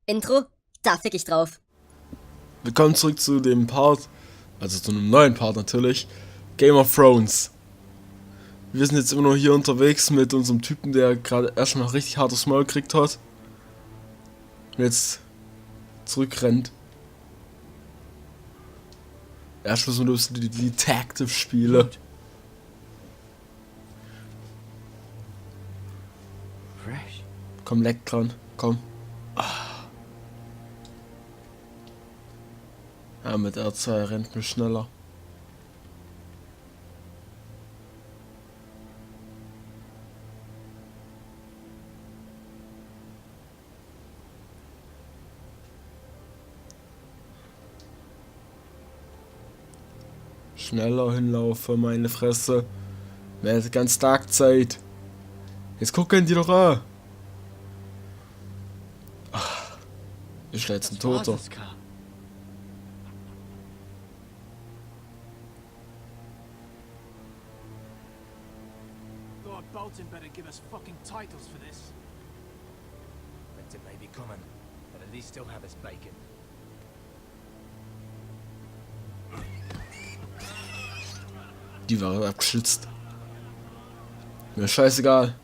Intro? Da fick ich drauf. Willkommen zurück zu dem Part, also zu einem neuen Part natürlich, Game of Thrones. Wir sind jetzt immer noch hier unterwegs mit unserem Typen, der gerade erst noch richtig hartes Maul gekriegt hat. Und jetzt zurückrennt. Erst müssen wir los die Detective-Spiele. Fresh. Komm, leck dran, komm. Ja, mit R2 rennt mir schneller. Schneller hinlaufen, meine Fresse. Wer hat ganz Tag Zeit? Jetzt gucken die doch an. Ach, ist jetzt ein Toter. Lord Bolton better give us fucking titles for this. Winter may be coming, but at least still have his bacon. Die war abgeschützt. Mir scheißegal.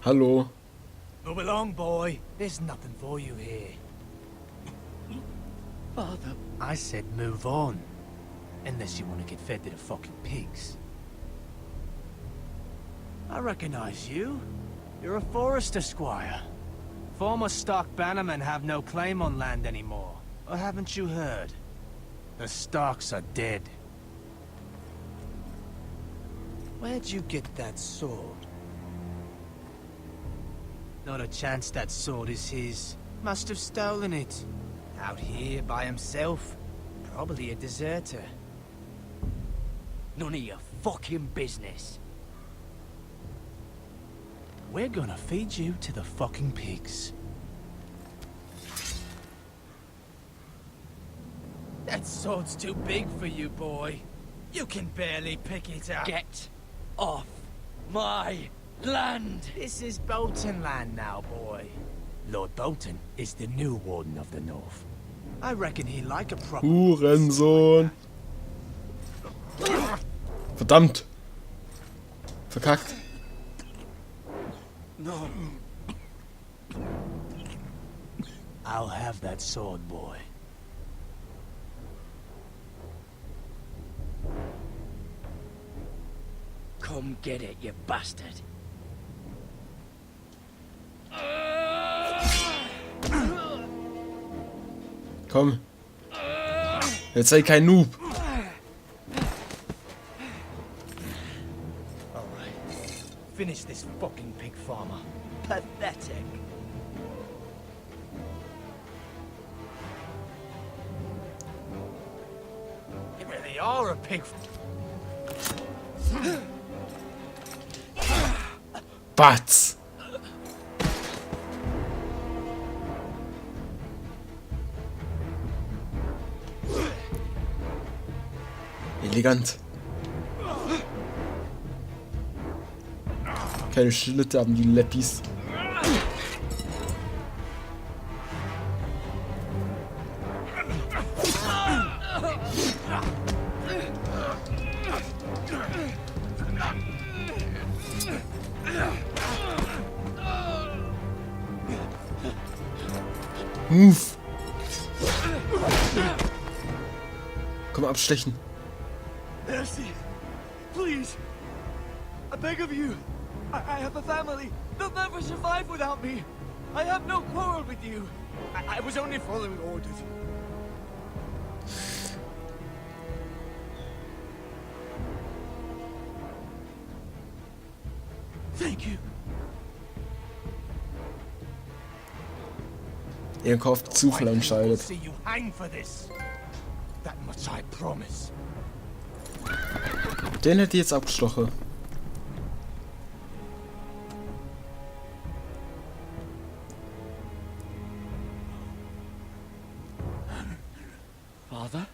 Hallo. Move along, boy. There's nothing for you here. Father. I said move on. Unless you want to get fed to the fucking pigs. I recognize you. You're a Forrester squire. Former stock bannermen have no claim on land anymore. Or haven't you heard? The Starks are dead. Where'd you get that sword? Not a chance that sword is his. Must have stolen it. Out here by himself. Probably a deserter. None of your fucking business. We're gonna feed you to the fucking pigs. That sword's too big for you, boy. You can barely pick it up. Get off my land! This is Bolton land now, boy. Lord Bolton is the new Warden of the North. I reckon he like a proper... Hurensohn. Verdammt. Verkackt. No. I'll have that sword, boy. Come get it, you bastard. Komm. Jetzt sei kein Noob. Alright. Finish this fucking pig farmer. Pathetic. You really are a pig. Batz. Elegant. Keine Schlitte haben die Leppis. Move. Komm, abstechen. Mercy. Please. I beg of you. I have a family. They'll never survive without me. I have no quarrel with you. I was only following orders. Thank you. Ihr kauft Zufall entscheidet. See you hang for this. That much I promise. Den hätte ich jetzt abgestochen. Father?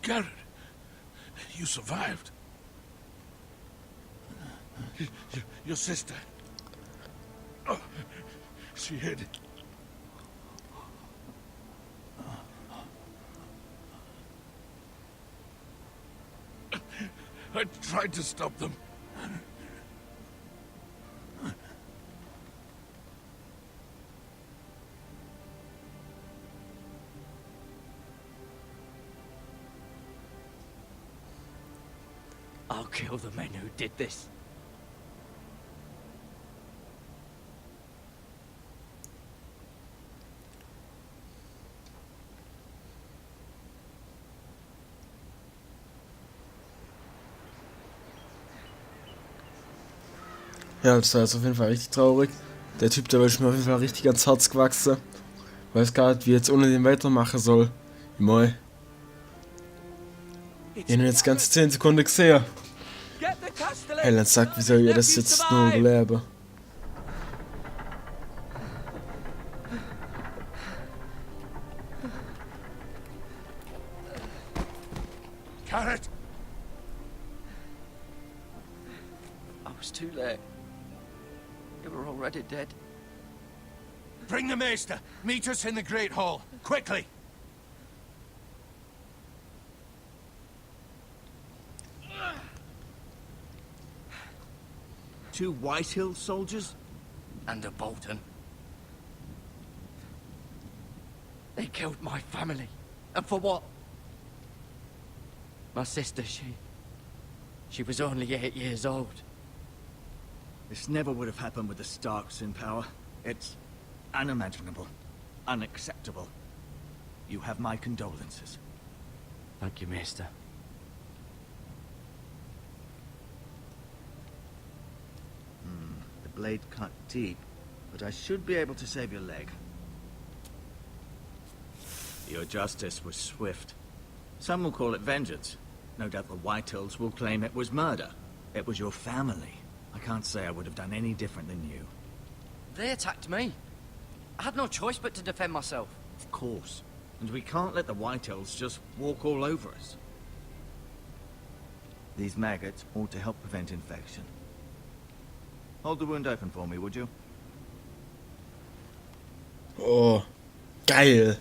Garrett, you survived. Your sister. Oh, she hid. I tried to stop them. I'll kill the men who did this. Ja, das war jetzt auf jeden Fall richtig traurig. Der Typ, der ist mir auf jeden Fall richtig ans Herz gewachsen. Weiß gar nicht, wie ich jetzt ohne den weitermachen soll. Moi. Ich habe jetzt ganze 10 Sekunden gesehen. Hey, dann sagt, wie soll ihr das jetzt nur überleben? Carrot! I was too late. You were already dead. Bring the maester. Meet us in the Great Hall. Quickly! Two Whitehill soldiers? And a Bolton. They killed my family. And for what? My sister, she was only 8 years old. This never would have happened with the Starks in power. It's unimaginable. Unacceptable. You have my condolences. Thank you, Maester. The blade cut deep, but I should be able to save your leg. Your justice was swift. Some will call it vengeance. No doubt the Whitehills will claim it was murder. It was your family. I can't say I would have done any different than you. They attacked me. I had no choice but to defend myself. Of course. And we can't let the Whitehills just walk all over us. These maggots ought to help prevent infection. Hold the wound open for me, would you? Oh, geil.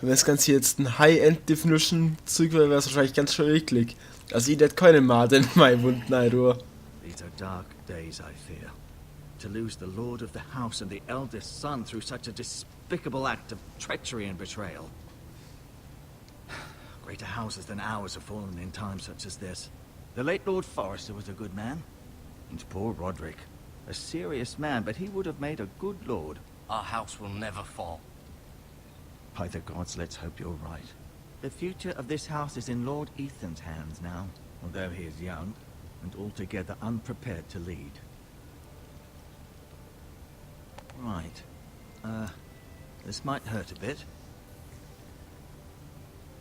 Wenn das Ganze jetzt ein High-End-Definition-Zeug wäre, wäre es wahrscheinlich ganz schön eklig. Also ich hätte keine Made in meinen Wunden, nein, du. These are dark days, I fear. To lose the lord of the house and the eldest son through such a despicable act of treachery and betrayal. Greater houses than ours have fallen in times such as this. The late Lord Forrester was a good man. And poor Roderick. A serious man, but he would have made a good lord. Our house will never fall. By the gods, let's hope you're right. The future of this house is in Lord Ethan's hands now, although he is young and altogether unprepared to lead. Right. This might hurt a bit.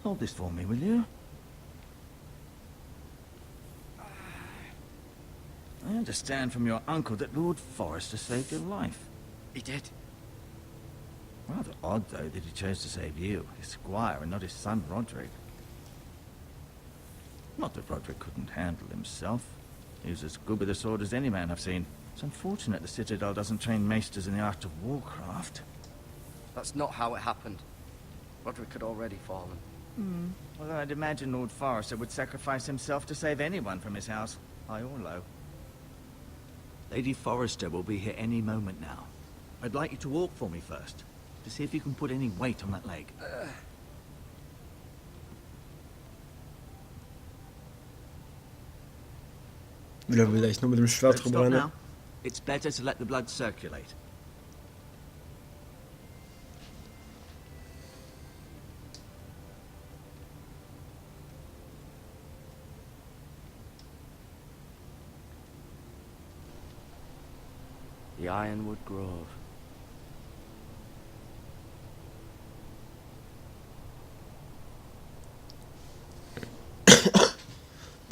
Hold this for me, will you? I understand from your uncle that Lord Forrester saved your life. He did. Rather odd, though, that he chose to save you, his squire, and not his son Roderick. Not that Roderick couldn't handle himself. He was as good with a sword as any man I've seen. It's unfortunate the Citadel doesn't train maesters in the art of warcraft. That's not how it happened. Roderick had already fallen. Although I'd imagine Lord Forrester would sacrifice himself to save anyone from his house, high or low. Lady Forrester will be here any moment now. I'd like you to walk for me first, to see if you can put any weight on that leg. Wieder will ich nur mit dem Schwert Stop rumrennen. now. It's better to let the blood circulate. The Ironwood Grove.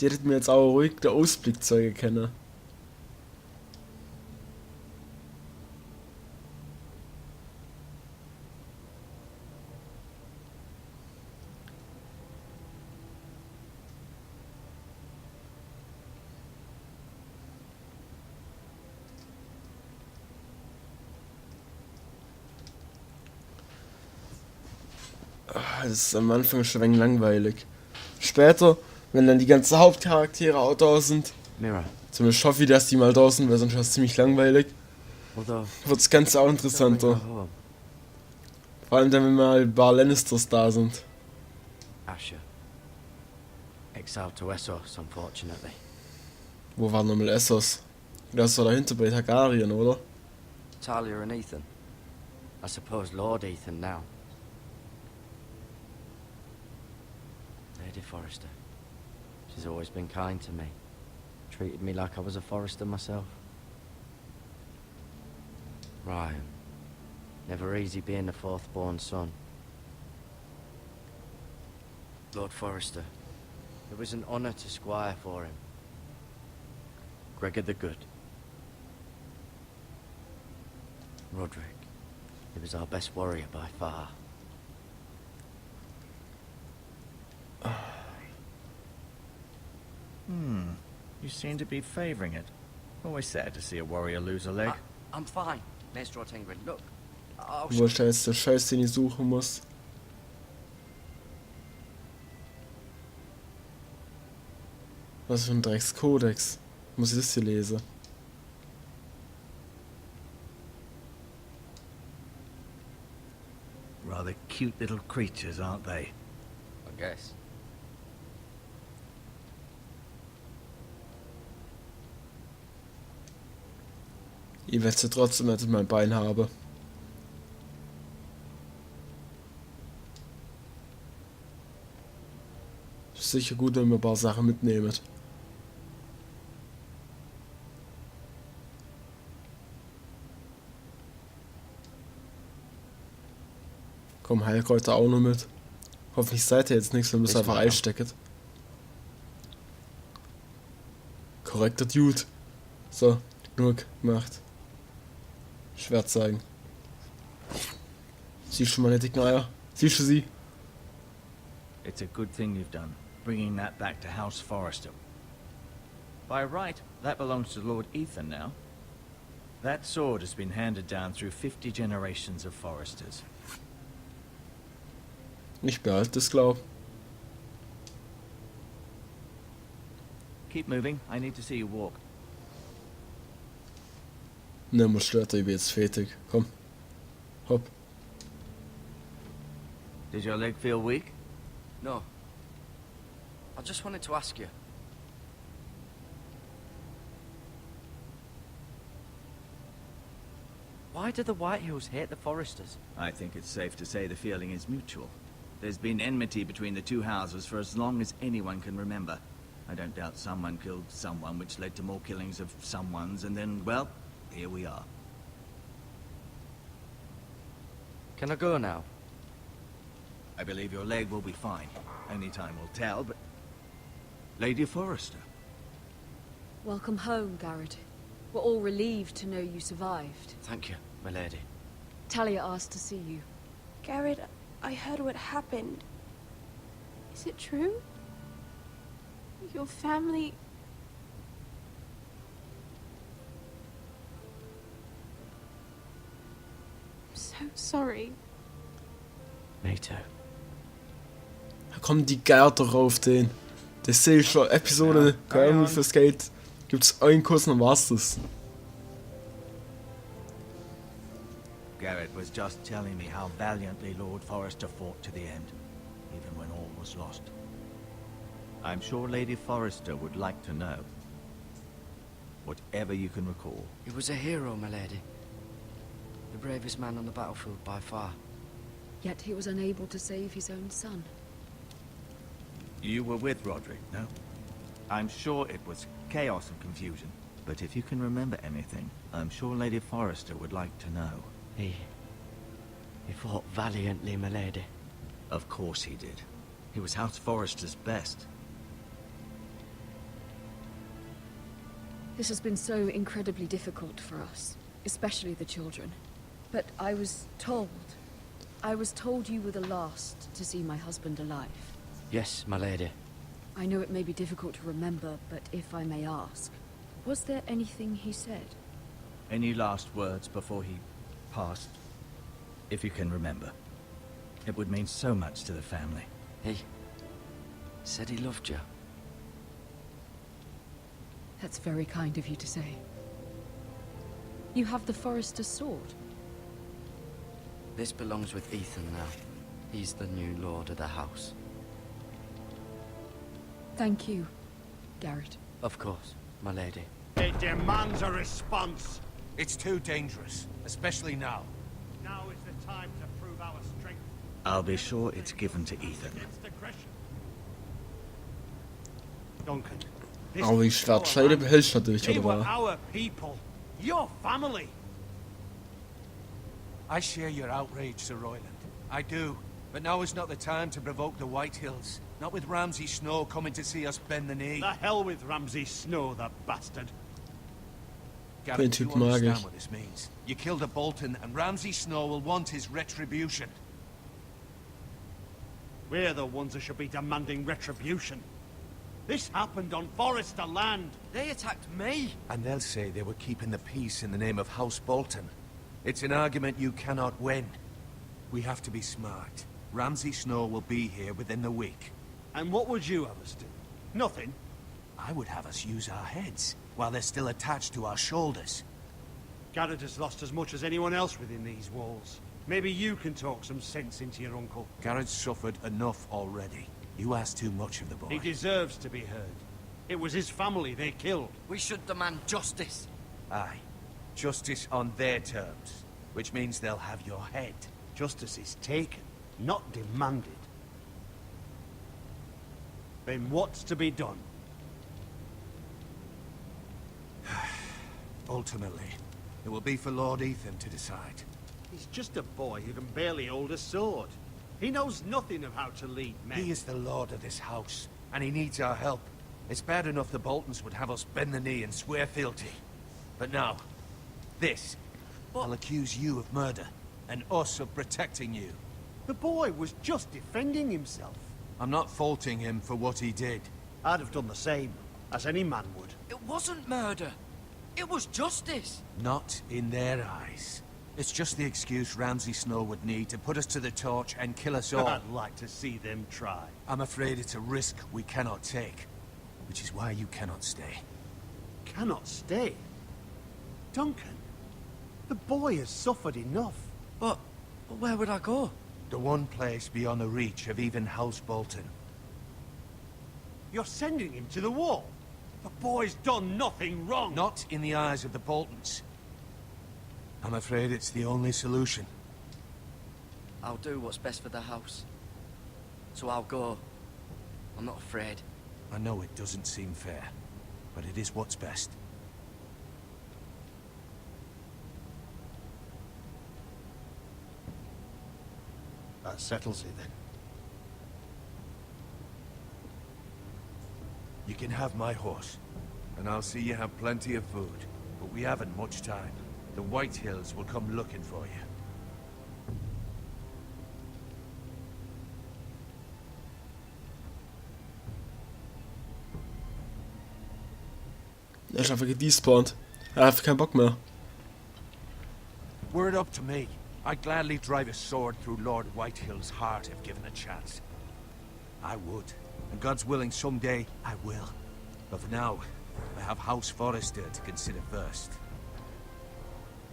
Die hätten mir jetzt auch ruhig der Ausblick zeigen können. Das ist am Anfang schon ein wenig langweilig. Später, wenn dann die ganzen Hauptcharaktere auch da sind, Mirror. zumindest hoffe ich, dass die mal da sind, weil sonst ist es ziemlich langweilig, Although, wird das Ganze auch interessanter. Vor allem dann, wenn mal ein paar Lannisters da sind. Asher. Exiled to Essos, unfortunately. Wo war nochmal Essos? Das war dahinter bei Targaryen, oder? Talia and Ethan. I suppose Lord Ethan now. Lady Forrester. She's always been kind to me. Treated me like I was a Forrester myself. Ryan. Never easy being the fourth-born son. Lord Forrester. It was an honour to squire for him. Gregor the Good. Roderick. He was our best warrior by far. You seem to be favouring it. Always sad to see a warrior lose a leg. I'm fine, Maestro Tingrid. Look. Wo ist da jetzt der Scheiß, den ich suchen muss? Was für ein Dreckskodex? Muss ich das hier lesen? Rather cute little creatures, aren't they? I guess. Ich werde sie trotzdem, dass ich mein Bein habe. Ist sicher gut, wenn wir ein paar Sachen mitnehmen. Komm, Heilkräuter auch noch mit. Hoffentlich seid ihr jetzt nichts, wenn ihr es einfach einstecket. Korrekter Dude. So, genug gemacht. Schwert zeigen. Siehst du meine dicken Eier? Siehst du sie? It's a good thing you've done, bringing that back to Haus Forrester. By right, that belongs to Lord Ethan now. That sword has been handed down through 50 generations of Forresters. Ich behalte es, glaub. Keep moving, I need to see you walk. Ne, muss stört, ich bin jetzt fertig. Komm. Hopp. Did your leg feel weak? No. I just wanted to ask you. Why do the Whitehills hate the Forresters? I think it's safe to say the feeling is mutual. There's been enmity between the two houses for as long as anyone can remember. I don't doubt someone killed someone, which led to more killings of someones, and then, well, here we are. Can I go now? I believe your leg will be fine. Only time will tell, but... Lady Forrester. Welcome home, Garrett. We're all relieved to know you survived. Thank you, my lady. Talia asked to see you. Garrett, I heard what happened. Is it true? Your family... I'm so sorry. Me too. Da kommen die Gärter rauf, den. Das sehe ich schon. Episode, keine Ahnung, wie fürs Geld. Gibt's einen Kuss, dann war's das. Garrett was just telling me how valiantly Lord Forrester fought to the end, even when all was lost. I'm sure Lady Forrester would like to know. Whatever you can recall. He was a hero, my lady. The bravest man on the battlefield by far. Yet he was unable to save his own son. You were with Roderick, no? I'm sure it was chaos and confusion. But if you can remember anything, I'm sure Lady Forrester would like to know. He fought valiantly, my lady. Of course he did. He was House Forrester's best. This has been so incredibly difficult for us, especially the children. But I was told you were the last to see my husband alive. Yes, my lady. I know it may be difficult to remember, but if I may ask, was there anything he said? Any last words before he passed? If you can remember. It would mean so much to the family. He said he loved you. That's very kind of you to say. You have the Forrester's sword. This belongs with Ethan now. He's the new lord of the house. Thank you, Garrett. Of course, my lady. It demands a response. It's too dangerous, especially now. Now is the time to prove our strength I'll be sure it's given to Ethan. against aggression. Duncan, this Aber die is our Schwertscheide land. behältst natürlich, They oder were was? our people, your family. I share your outrage, Sir Royland. I do. But now is not the time to provoke the White Hills. Not with Ramsay Snow coming to see us bend the knee. The hell with Ramsay Snow, the bastard. Garrett, Den you Typ mag understand ich. what this means. You killed a Bolton, and Ramsay Snow will want his retribution. We're the ones who should be demanding retribution. This happened on Forrester land. They attacked me! And they'll say they were keeping the peace in the name of House Bolton. It's an argument you cannot win. We have to be smart. Ramsay Snow will be here within the week. And what would you have us do? Nothing. I would have us use our heads, while they're still attached to our shoulders. Garrett has lost as much as anyone else within these walls. Maybe you can talk some sense into your uncle. Garrett's suffered enough already. You ask too much of the boy. He deserves to be heard. It was his family they killed. We should demand justice. Aye. Justice on their terms, which means they'll have your head. Justice is taken, not demanded. Then what's to be done? Ultimately, it will be for Lord Ethan to decide. He's just a boy who can barely hold a sword. He knows nothing of how to lead men. He is the lord of this house, and he needs our help. It's bad enough the Boltons would have us bend the knee and swear fealty. But now, this. I'll accuse you of murder, and us of protecting you. The boy was just defending himself. I'm not faulting him for what he did. I'd have done the same, as any man would. It wasn't murder. It was justice. Not in their eyes. It's just the excuse Ramsay Snow would need to put us to the torch and kill us all. I'd like to see them try. I'm afraid it's a risk we cannot take, which is why you cannot stay. Cannot stay. Duncan, the boy has suffered enough. But where would I go? The one place beyond the reach of even House Bolton. You're sending him to the wall. The boy's done nothing wrong. Not in the eyes of the Boltons. I'm afraid it's the only solution. I'll do what's best for the house. So I'll go. I'm not afraid. I know it doesn't seem fair, but it is what's best. That settles it then. You can have my horse, and I'll see you have plenty of food. But we haven't much time. The White Hills will come looking for you. Er ist einfach gedespawnt. Er hat keinen Bock mehr. Were it up to me, I'd gladly drive a sword through Lord Whitehill's heart if given a chance. I would. And God's willing, someday I will. But for now, I have Haus Forrester to consider first.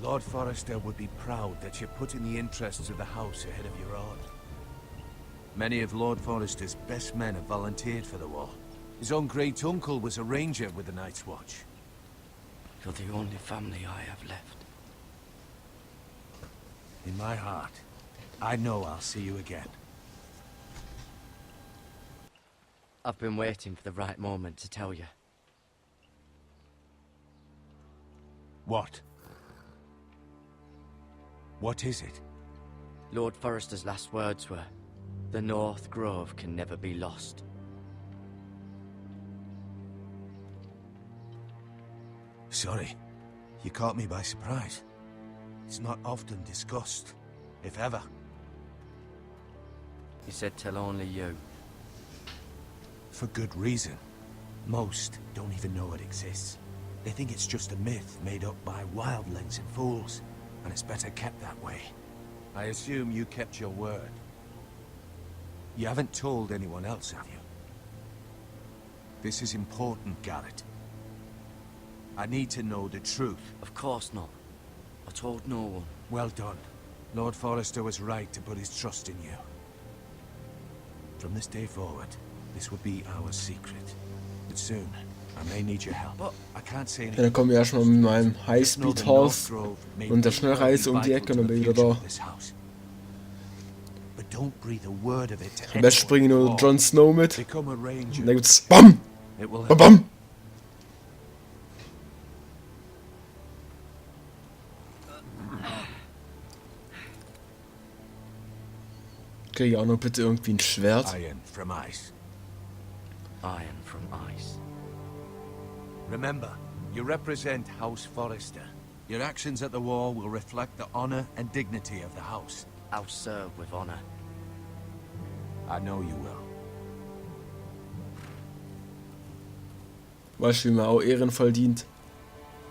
Lord Forrester would be proud that you're putting the interests of the house ahead of your own. Many of Lord Forrester's best men have volunteered for the war. His own great-uncle was a ranger with the Night's Watch. You're the only family I have left. In my heart, I know I'll see you again. I've been waiting for the right moment to tell you. What? What is it? Lord Forrester's last words were, "The North Grove can never be lost." Sorry. You caught me by surprise. It's not often discussed, if ever. He said tell only you. For good reason. Most don't even know it exists. They think it's just a myth made up by wildlings and fools, and it's better kept that way. I assume you kept your word. You haven't told anyone else, have you? This is important, Garrett. I need to know the truth. Of course not. I told no one. Well done. Lord Forrester was right to put his trust in you. From this day forward, this will be our secret. But soon, I may need your help. But I can't say Ja, anything. dann komme ich erstmal mit meinem Highspeed-Horse und der Schnellreise um die Ecke und dann bin ich wieder da. Am besten bringe ich nur Jon Snow mit. Und dann gibt's BAM! BAM! BAM! Krieg ich auch noch bitte irgendwie ein Schwert? Iron from ice. Iron from ice. Remember, you represent Haus Forrester. Your actions at the war will reflect the honor and dignity of the house. I'll serve with honor. I know you will. Weißt du, wie man auch ehrenvoll dient?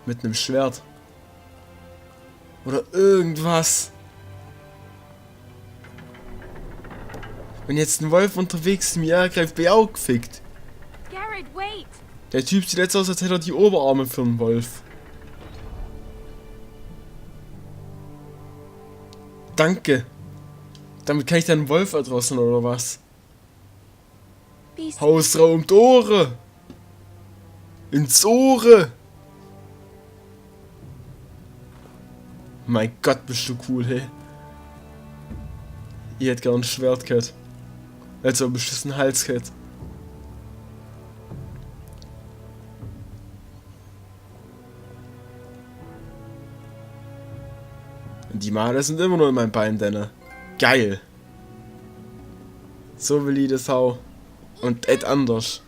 Mit einem Schwert. Oder irgendwas. Wenn jetzt ein Wolf unterwegs mich angreift, bin ich auch gefickt. Garrett, wait! Der Typ sieht jetzt aus, als hätte er die Oberarme für einen Wolf. Danke. Damit kann ich dann einen Wolf erdrosseln oder was? Hausraum Tore! Ins Ohre! Mein Gott, bist du cool, hey. Ich hätte gern ein Schwert gehabt. Also ein beschissen Hals gehabt. Und die Male sind immer noch in meinem Bein, denn geil. So will ich das auch. Und et anders.